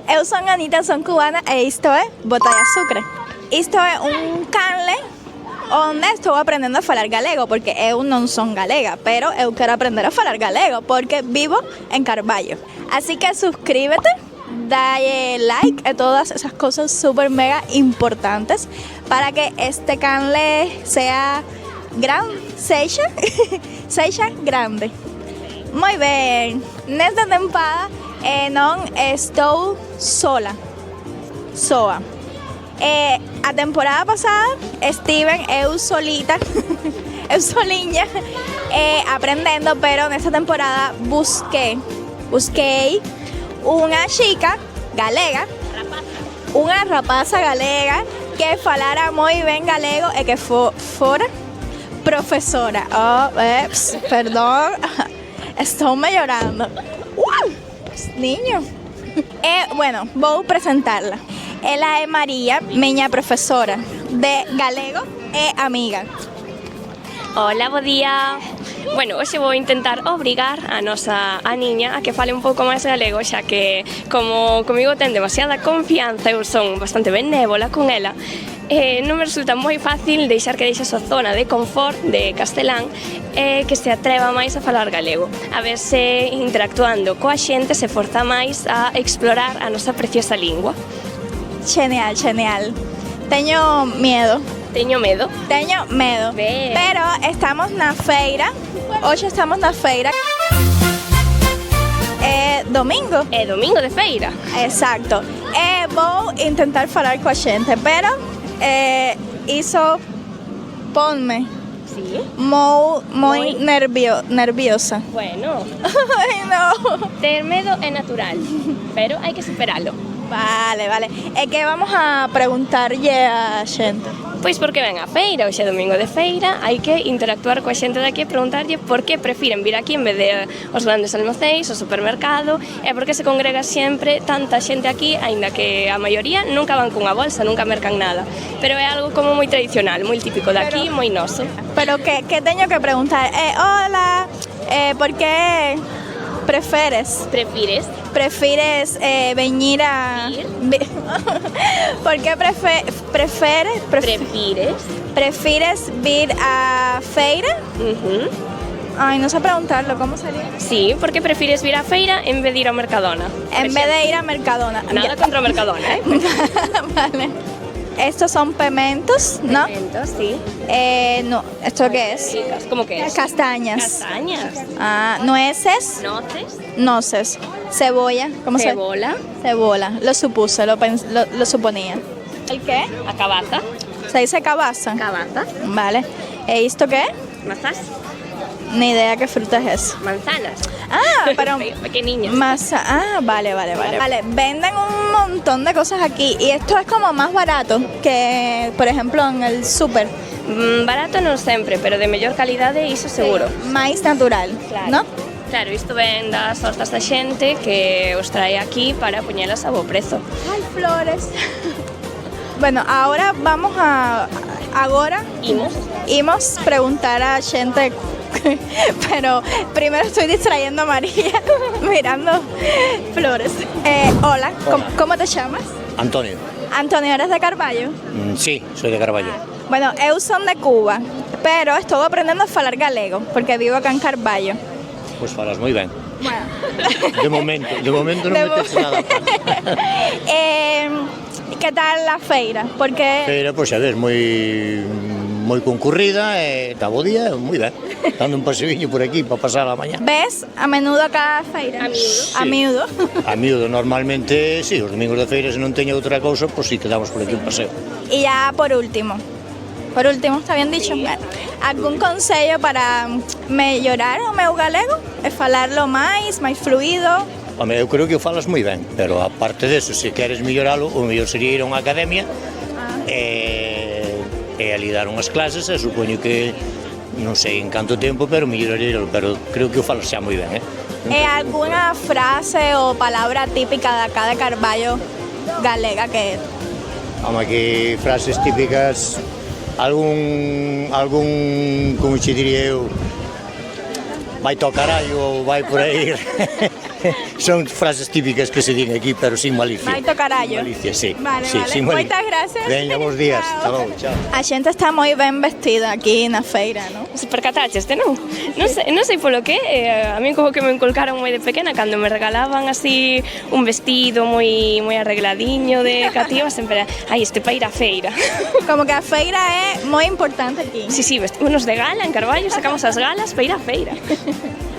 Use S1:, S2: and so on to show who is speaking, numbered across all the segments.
S1: Eu son Anita, son cubana e isto é Bota de Açúcar. Isto é canle onde estou aprendendo a falar galego, porque eu non son galega, pero eu quero aprender a falar galego, porque vivo en Carballo. Así que suscríbete, dale like a todas esas cosas súper mega importantes para que este canle sea seja grande. Moi ben, nesta tempada non estou soa. A temporada pasada estive eu solita, eu solinha, aprendendo, pero nesta temporada busquei unha chica galega, unha rapaza galega que falara moi ben galego e que fora profesora. Perdón, estou mellorando. Niño. Bueno, vou presentarla. Ela é María, miña profesora de galego e amiga.
S2: Hola, bo día. Bueno, hoxe vou intentar obrigar a nosa niña a que fale un pouco máis galego, xa que como comigo ten demasiada confianza, eu son bastante benévola con ela, non me resulta moi fácil deixar que deixe a súa zona de confort de castelán e que se atreva máis a falar galego. A ver se interactuando coa xente se forza máis a explorar a nosa preciosa lingua.
S1: Genial. Teño medo.
S2: Teño medo.
S1: Ben. Pero estamos na feira. Hoxe estamos na feira. Domingo.
S2: É domingo de feira.
S1: Exacto. Vou intentar falar coa xente, pero iso ponme
S2: Sí.
S1: moi nerviosa.
S2: Bueno,
S1: Ai, no.
S2: ter medo é natural, pero hai que superalo.
S1: Vale. É que vamos a preguntarlle a xente.
S2: Pois porque ven a feira, hoxe é domingo de feira, hai que interactuar coa xente daqui e preguntarlle por que prefiren vir aquí en vez de os grandes almacéns, o supermercado, e por que se congrega sempre tanta xente aquí, aínda que a maioría nunca van cunha bolsa, nunca mercan nada. Pero é algo como moi tradicional, moi típico daqui, moi noso.
S1: Pero que teño que preguntar? Hola, por que prefires venir a... ¿Por qué prefieres vir a feira? Ay, no sé preguntarlo, ¿cómo sería?
S2: Sí, ¿por qué prefieres vir a feira en vez de ir a Mercadona?
S1: En vez de ir a Mercadona.
S2: Nada contra Mercadona, ¿eh?
S1: Vale. Estos son pimentos, ¿no?
S2: Pimentos, sí.
S1: No, ¿esto qué es?
S2: Chicas, ¿cómo que es?
S1: Castañas.
S2: Castañas.
S1: Nueces. Noces. Cebolla. ¿Cómo se
S2: Cebola.
S1: Cebola. Lo supuse, lo suponía. ¿El qué?
S2: A cabaza.
S1: ¿Se dice cabaza?
S2: Cabaza.
S1: Vale. ¿Esto qué?
S2: Mazás.
S1: Ni idea qué fruta es eso.
S2: Manzanas.
S1: Pero...
S2: Pequeñiñas.
S1: Vale. Venden un montón de cosas aquí y esto es como más barato que, por ejemplo, en el súper.
S2: Barato non sempre, pero de mellor calidade, iso seguro.
S1: Máis natural,
S2: Claro.
S1: ¿no?
S2: Claro, isto ven das hortas da xente que os trae aquí para poñelas a bo prezo.
S1: Ay, flores. Bueno, ahora vamos agora imos preguntar a xente, pero primero estoy distrayendo a María mirando flores. Hola. ¿Cómo te llamas?
S3: Antonio.
S1: Antonio, ¿eres de Carballo?
S3: Sí, soy de Carballo.
S1: Bueno, eu son de Cuba, pero estou aprendendo a falar galego, porque vivo acá en Carballo.
S3: Pues falas moi ben.
S1: Bueno.
S3: De momento non me tes nada.
S1: Que tal a feira? Porque
S3: Pero, pois, a ver, moi concurrida e está bo día, moi ben. Dando un paseillo por aquí para pasar a mañá.
S1: ves a menudo acá a feira?
S2: A miúdo.
S1: A miúdo.
S3: A miúdo, normalmente, sí, os domingos de feira, se non teño outra cousa, pois si quedamos por aquí un paseo.
S1: Y ya por último, ¿está bien dicho?
S2: Sí.
S1: ¿Algún consello para mellorar o meu galego? É falarlo máis fluido?
S3: Home, eu creo que o falas moi ben, pero aparte deso, se queres melloralo, o mellor sería ir a unha academia e ali dar unhas clases, e supoño que non sei en canto tempo, pero melloraríalo, pero creo que o falas xa moi ben,
S1: ¿Alguna frase o palabra típica de acá de Carballo galega que...
S3: Home, que frases típicas, algún, como che diría eu, vai to carallo ou vai por aí. Son frases típicas que se din aquí, pero sin malicia.
S1: Maito carallo.
S3: Malicia, sí.
S1: Vale,
S3: sí,
S1: vale.
S3: sin malicia.
S1: Moitas gracias.
S3: Veña, bons días.
S1: Chao.
S3: Hasta logo, chao.
S1: A xente está moi ben vestida aquí na feira, non?
S2: Se percataxeste, non? Non sei polo que, a mí como que me inculcaron moi de pequena cando me regalaban así un vestido moi arregladiño de cativa, sempre, ai, este para ir á feira.
S1: Como que a feira é moi importante aquí.
S2: Sí, vestímonos de gala en Carballo, sacamos as galas para ir á feira.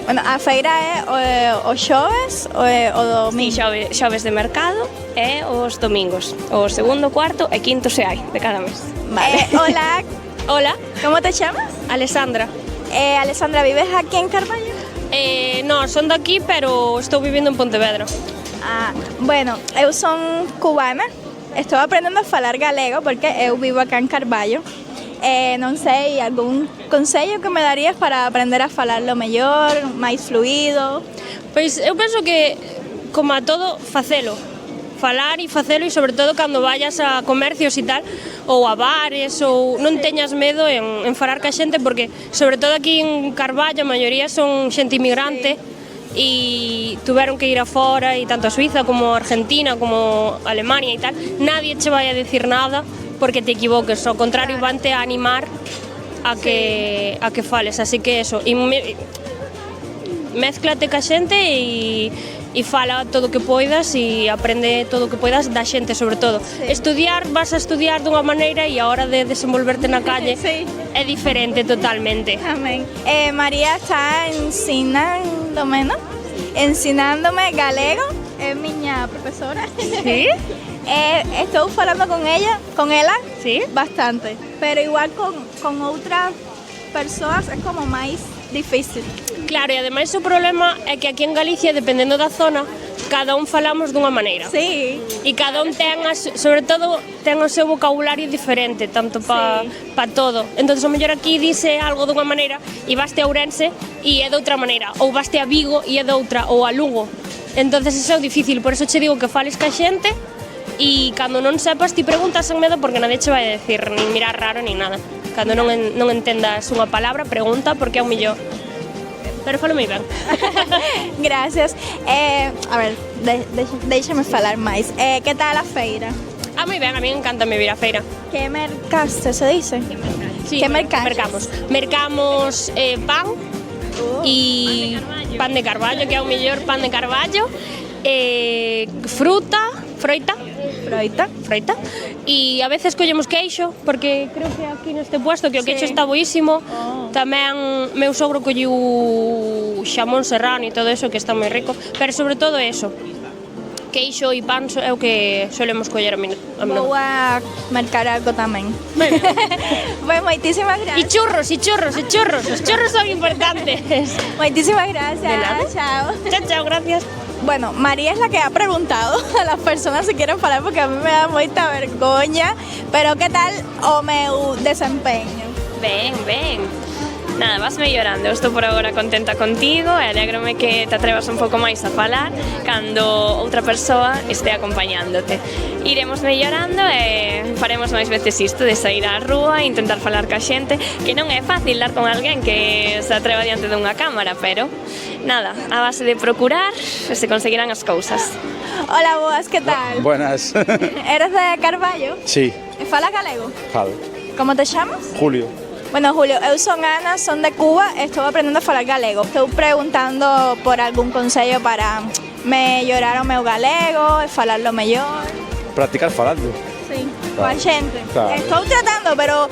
S1: Bueno, a feira é o xoves ou o domingo?
S2: Xoves de mercado e os domingos. O segundo, cuarto e quinto se hai de cada mes.
S1: Vale. Hola,
S2: Hola,
S1: ¿cómo te chamas?
S2: Alessandra.
S1: Alessandra, vives aquí en Carballo?
S2: Non, son daqui, pero estou vivindo en Pontevedra.
S1: Ah, bueno, eu son cubana. Estou aprendendo a falar galego porque eu vivo acá en Carballo. Non sei, algún consello que me darías para aprender a falarlo mellor, máis fluido?
S2: Pois eu penso que, como a todo, facelo. Falar e facelo, e sobre todo cando vayas a comercios e tal, ou a bares, ou non teñas medo en falar ca xente, porque sobre todo aquí en Carballo a maioría son xente inmigrante e tuveron que ir afora, e tanto a Suiza como a Argentina como a Alemania e tal, nadie che vai a decir nada porque te equivoques, ao contrario, vante a animar a que fales, así que eso, mézclate ca xente e fala todo o que poidas e aprende todo o que poidas da xente, sobre todo.
S1: Sí.
S2: Estudiar, vas a estudiar dunha maneira e a hora de desenvolverte na calle
S1: Sí.
S2: é diferente totalmente.
S1: Amén. María está ensinándome, ¿no? Ensinándome galego, é miña profesora.
S2: Sí?
S1: Estou falando con ela,
S2: Sí?
S1: bastante, pero igual con outras persoas é como máis difícil.
S2: Claro, e ademais o problema é que aquí en Galicia, dependendo da zona, cada un falamos dunha maneira.
S1: Sí,
S2: E cada un ten, sobre todo, ten o seu vocabulario diferente, tanto pa todo. Entón, o mellor aquí dice algo dunha maneira e vaste a Ourense e é de outra maneira, ou vaste a Vigo e é de outra, ou a Lugo. Entón, eso é difícil, por eso che digo que fales ca xente e cando non sepas ti preguntas sen medo porque nadie che vai a decir nin mirar raro nin nada. Cando non entendas unha palabra, pregunta porque é o millor. Pero falo moi ben.
S1: gracias. A ver, déixame falar máis. Que tal a feira?
S2: Moi ben, a mí encántame vir á feira.
S1: Que mercaste, se dice?
S2: Sí,
S1: Que mercaches?
S2: Mercamos pan e pan de Carballo, que é o mellor pan de Carballo, froita,
S1: Froita.
S2: e a veces collemos queixo, porque creo que aquí neste puesto que o queixo
S1: Sí.
S2: está boísimo. Tamén meu sogro colliu xamón serrano e todo eso, que está moi rico, pero sobre todo eso, queixo e pan é o que solemos coller a mí.
S1: Vou a mercar algo tamén. Pues moitísimas
S2: E
S1: gracias.
S2: churros, os churros son importantes.
S1: Moitísimas gracias.
S2: De nada.
S1: Chao.
S2: Chao, gracias.
S1: Bueno, María es la que ha preguntado a las personas si quieren falar porque a mí me da moita vergoña. Pero ¿qué tal o meu desempeño?
S2: Ben. Nada, vas mellorando. Eu estou por agora contenta contigo e alégrome que te atrevas un pouco máis a falar cando outra persoa este acompañándote. Iremos mellorando e faremos máis veces isto de sair á rúa e intentar falar ca xente, que non é fácil dar con alguén que se atreva diante dunha cámara, pero nada, a base de procurar se conseguirán as cousas.
S1: Hola, boas, ¿qué tal?
S4: Buenas.
S1: ¿Eres de Carballo?
S4: Sí,
S1: ¿Falas galego?
S4: Jal.
S1: ¿Cómo te llamas?
S4: Julio.
S1: Bueno, Julio, eu son Ana, son de Cuba, estou aprendendo a falar galego. Estou preguntando por algún consello para mellorar o meu galego e falarlo mellor.
S4: Practicar falando.
S1: Sí,
S4: Claro.
S1: coa xente.
S4: Claro.
S1: Estou tratando, pero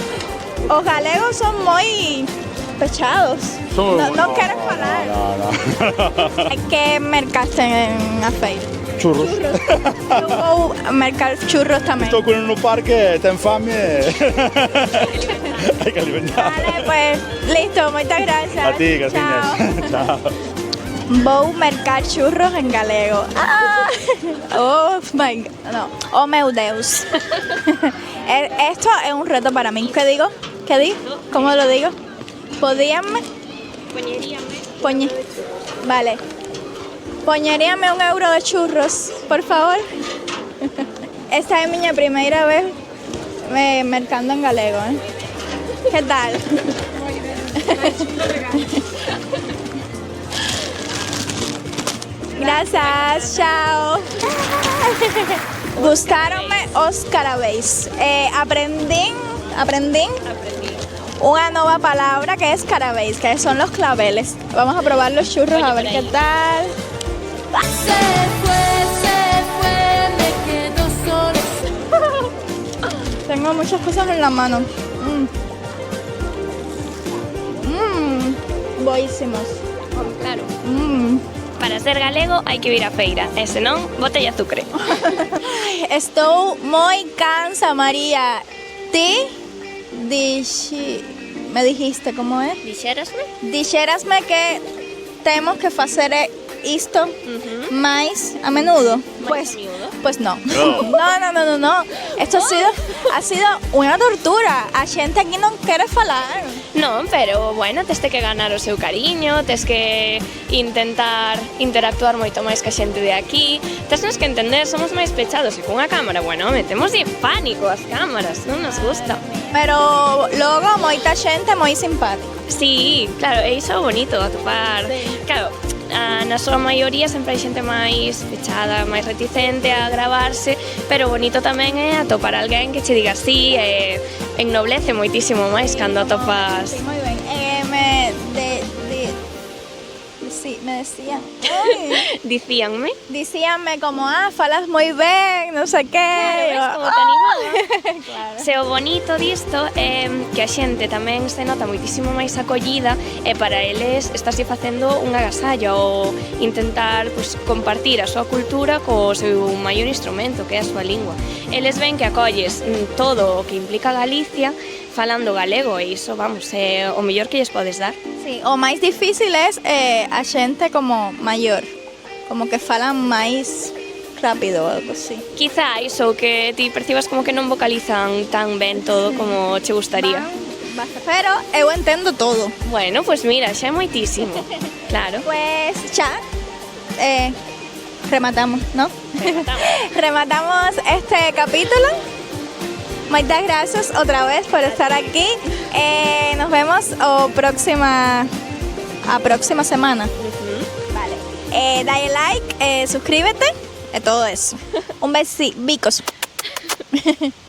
S1: os galegos son moi pechados. Non queren falar.
S4: No.
S1: Que mercaste en a feira?
S4: Churros.
S1: Eu vou mercar churros tamén.
S4: Estou con un parque, ten fame. Hai que alimentar.
S1: Vale, pues listo, moitas gracias.
S4: A ti,
S1: Chao.
S4: casiñas. Chao.
S1: Vou mercar churros en galego. Ah! Oh my God. No. Oh meu Deus. Esto es un reto para mí. ¿Qué digo? ¿Qué digo? ¿Cómo lo digo? ¿Podíanme? Vale. Poñeríame €1 de churros, por favor. Esta es mi primeira vez mercando en galego, ¿eh? ¿Qué tal? Gracias, chao. Gustaronme os carabéis. Aprendí una nueva palabra que es carabéis, que son los claveles. Vamos a probar los churros a ver qué tal.
S5: Se fue, me quedo solo.
S1: Tengo muchas cosas en la mano. Boísimos.
S2: Claro.
S1: Mm.
S2: Para ser galego hai que vir a feira, e senón, botella azucre.
S1: Estou moi cansa, María. Me dijiste como é?
S2: Dixérasme?
S1: Dixérasme que temos que facer isto máis a menudo.
S2: Máis a miúdo?
S1: Pues no. No. Esto ha sido unha tortura. A xente aquí non quere falar.
S2: Non, pero bueno, tes que ganar o seu cariño, tes que intentar interactuar moito máis que a xente de aquí. Tes que entender, somos máis pechados e cunha cámara, bueno, metemos de pánico as cámaras, non nos gusta.
S1: Pero logo moita xente moi simpática.
S2: Sí, claro, e iso é bonito, atopar. Claro, na súa maioría sempre hai xente máis pechada, máis reticente a gravarse, pero bonito tamén é atopar alguén que che diga sí, e ennoblece moitísimo máis cando atopas.
S1: Sí, moi ben. Me decían.
S2: Dicíanme.
S1: Dicíanme como, falas moi ben, non sei que.
S2: Claro, ves como te animaba.
S1: Claro.
S2: Se o bonito disto é que a xente tamén se nota moitísimo máis acollida e para eles estáse facendo un agasallo ou intentar pues, compartir a súa cultura co seu maior instrumento, que é a súa lingua. Eles ven que acolles todo o que implica Galicia falando galego e iso, vamos, é o mellor que lles podes dar.
S1: Sí, o máis difícil é a xente como maior, como que falan máis rápido ou algo así.
S2: Quizá iso que ti percibas como que non vocalizan tan ben todo como che gustaría.
S1: Pero eu entendo todo.
S2: Bueno, pues mira, xa é moitísimo. Claro.
S1: Pues xa, rematamos, ¿no? Rematamos este capítulo. Moitas gracias outra vez por estar aquí. Nos vemos a próxima semana. Vale. Dale like, suscríbete, todo eso. Un besito, bicos.